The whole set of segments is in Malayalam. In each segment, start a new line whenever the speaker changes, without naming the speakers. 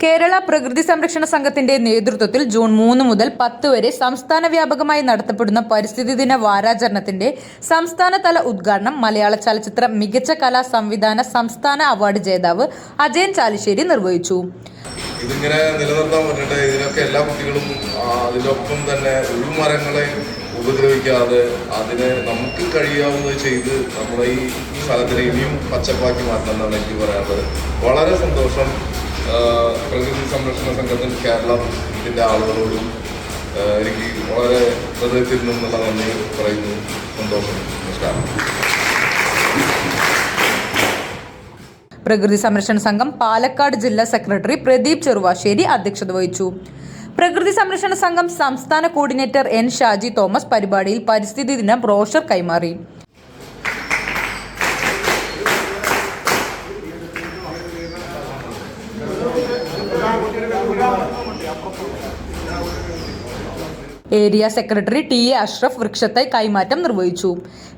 കേരള പ്രകൃതി സംരക്ഷണ സംഘത്തിന്റെ നേതൃത്വത്തിൽ ജൂൺ 3 മുതൽ 10 വരെ സംസ്ഥാന വ്യാപകമായി നടത്തപ്പെടുന്ന പരിസ്ഥിതി ദിന വാരാചരണത്തിന്റെ സംസ്ഥാനതല ഉദ്ഘാടനം മലയാള ചലച്ചിത്ര മികച്ച കലാ സംവിധാന സംസ്ഥാന അവാർഡ് ജേതാവ് അജയൻ ചാലിശ്ശേരി നിർവഹിച്ചു.
ഇതിങ്ങനെ നിലനിർത്താൻ പറ്റട്ടെ, ഇതിനൊക്കെ എല്ലാ കുട്ടികളും അതിനൊപ്പം തന്നെ ഒരു മരങ്ങളെ ഉപദ്രവിക്കാതെ അതിനെ നമുക്ക് കഴിയാവുന്നത് ചെയ്ത് നമ്മുടെ ഈ സ്ഥലത്തിനെ ഇനിയും പച്ചപ്പാക്കി മാറ്റണം എന്നാണ് എനിക്ക് പറയാനുള്ളത്. വളരെ സന്തോഷം. പ്രകൃതി സംരക്ഷണ സംഘത്തിൽ കേരളത്തിൻ്റെ ആളുകളോടും എനിക്ക് വളരെ ഹൃദയത്തിൽ നിന്നുള്ള നന്ദി പറയുന്നു. സന്തോഷം. നമസ്കാരം.
പ്രകൃതി സംരക്ഷണ സംഘം പാലക്കാട് ജില്ലാ സെക്രട്ടറി പ്രദീപ് ചെറുവാശ്ശേരി അധ്യക്ഷത വഹിച്ചു. പ്രകൃതി സംരക്ഷണ സംഘം സംസ്ഥാന കോർഡിനേറ്റർ എൻ ഷാജി തോമസ് പരിപാടിയിൽ പരിസ്ഥിതി ദിന ബ്രോഷർ കൈമാറി. Area secretary T A Ashraf വൃക്ഷത്തൈ കൈമാറ്റം നിർവഹിച്ചു.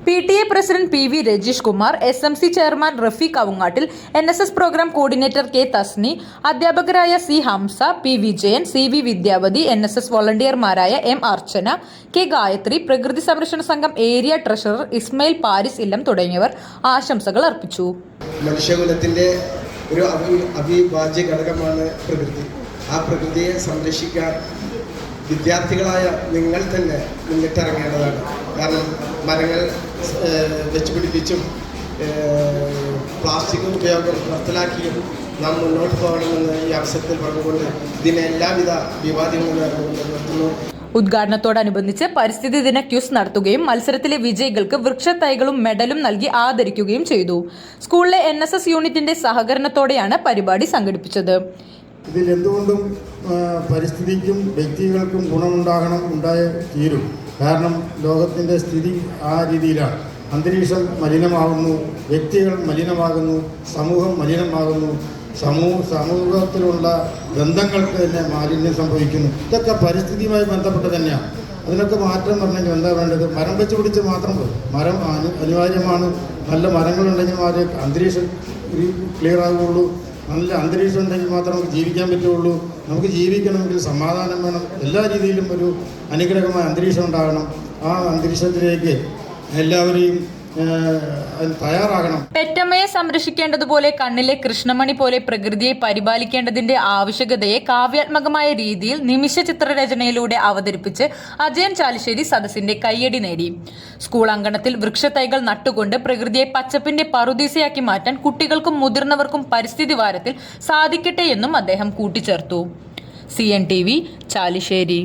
PTA president PV Rajeesh Kumar, SMC chairman Rafeeq അവങ്ങാട്ടിൽ, NSS programme coordinator K Thasni, അധ്യാപകരായ C Hamza, P Vijayan, CV വിദ്യാവതി, NSS വോളണ്ടിയർമാരായ M അർച്ചന, K ഗായത്രി, പ്രകൃതി സംരക്ഷണ സംഘം ഏരിയ ട്രഷറർ ഇസ്മയിൽ പാരിസ് ഇല്ലം തുടങ്ങിയവർ ആശംസകൾ അർപ്പിച്ചു.
മനുഷ്യകുലത്തിന്റെ ഒരു അവിഭാജ്യ ഘടകമാണ് പ്രകൃതി. ആ പ്രകൃതിയെ സംരക്ഷിക്കാൻ വിദ്യാർത്ഥികളായ നിങ്ങൾ തന്നെ മുന്നിട്ടിറങ്ങേണ്ടതാണ്. കാരണം മരങ്ങൾ വെച്ചുപിടിപ്പിച്ചും പ്ലാസ്റ്റിക് ഉപയോഗം നിർത്തലാക്കിയും നാം മുന്നോട്ട് പോകണമെന്ന് ഈ അവസരത്തിൽ പറഞ്ഞുകൊണ്ട് ഇതിനെ എല്ലാവിധ വിവാദങ്ങളും നിർത്തുന്നു.
ഉദ്ഘാടനത്തോടനുബന്ധിച്ച് പരിസ്ഥിതി ദിന ക്യൂസ് നടത്തുകയും മത്സരത്തിലെ വിജയികൾക്ക് വൃക്ഷത്തൈകളും മെഡലും നൽകി ആദരിക്കുകയും ചെയ്തു. സ്കൂളിലെ NSS യൂണിറ്റിന്റെ സഹകരണത്തോടെയാണ് പരിപാടി സംഘടിപ്പിച്ചത്.
ഇതിൽ എന്തുകൊണ്ടും പരിസ്ഥിതിക്കും വ്യക്തികൾക്കും ഉണ്ടായേ തീരും. കാരണം ലോകത്തിൻ്റെ സ്ഥിതി ആ രീതിയിലാണ്. അന്തരീക്ഷം മലിനമാകുന്നു, വ്യക്തികൾ മലിനമാകുന്നു, സമൂഹം മലിനമാകുന്നു, സമൂഹത്തിലുള്ള ബന്ധങ്ങൾക്ക് തന്നെ മാലിന്യം സംഭവിക്കുന്നു. ഇതൊക്കെ പരിസ്ഥിതിയുമായി ബന്ധപ്പെട്ട് തന്നെയാണ്. അതിനൊക്കെ മാറ്റം വരണമെങ്കിൽ എന്താ വേണ്ടത്? മരം വെച്ച് പിടിച്ച് മാത്രം പോയി. മരം അനിവാര്യമാണ്. നല്ല മരങ്ങളുണ്ടെങ്കിൽ മാത്രമേ അന്തരീക്ഷം ക്ലിയർ ആകുകയുള്ളൂ. നല്ല അന്തരീക്ഷം ഉണ്ടെങ്കിൽ മാത്രമേ നമുക്ക് ജീവിക്കാൻ പറ്റുള്ളൂ. നമുക്ക് ജീവിക്കണമെങ്കിൽ സമാധാനം വേണം. എല്ലാ രീതിയിലും ഒരു അനുഗ്രഹമായ അന്തരീക്ഷം ഉണ്ടാകണം. ആ അന്തരീക്ഷത്തിലേക്ക് എല്ലാവരെയും തയ്യാറാകണം.
പെറ്റമ്മയെ സംരക്ഷിക്കേണ്ടതുപോലെ കണ്ണിലെ കൃഷ്ണമണി പോലെ പ്രകൃതിയെ പരിപാലിക്കേണ്ടതിന്റെ ആവശ്യകതയെ കാവ്യാത്മകമായ രീതിയിൽ നിമിഷ ചിത്രരചനയിലൂടെ അവതരിപ്പിച്ച് അജയൻ ചാലിശ്ശേരി സദസ്സിന്റെ കയ്യടി നേടി. സ്കൂൾ അങ്കണത്തിൽ വൃക്ഷത്തൈകൾ നട്ടുകൊണ്ട് പ്രകൃതിയെ പച്ചപ്പിന്റെ പറുദീസയാക്കി മാറ്റാൻ കുട്ടികൾക്കും മുതിർന്നവർക്കും പരിസ്ഥിതി വാരത്തിൽ സാധിക്കട്ടെ എന്നും അദ്ദേഹം കൂട്ടിച്ചേർത്തു. CNTV ചാലിശ്ശേരി.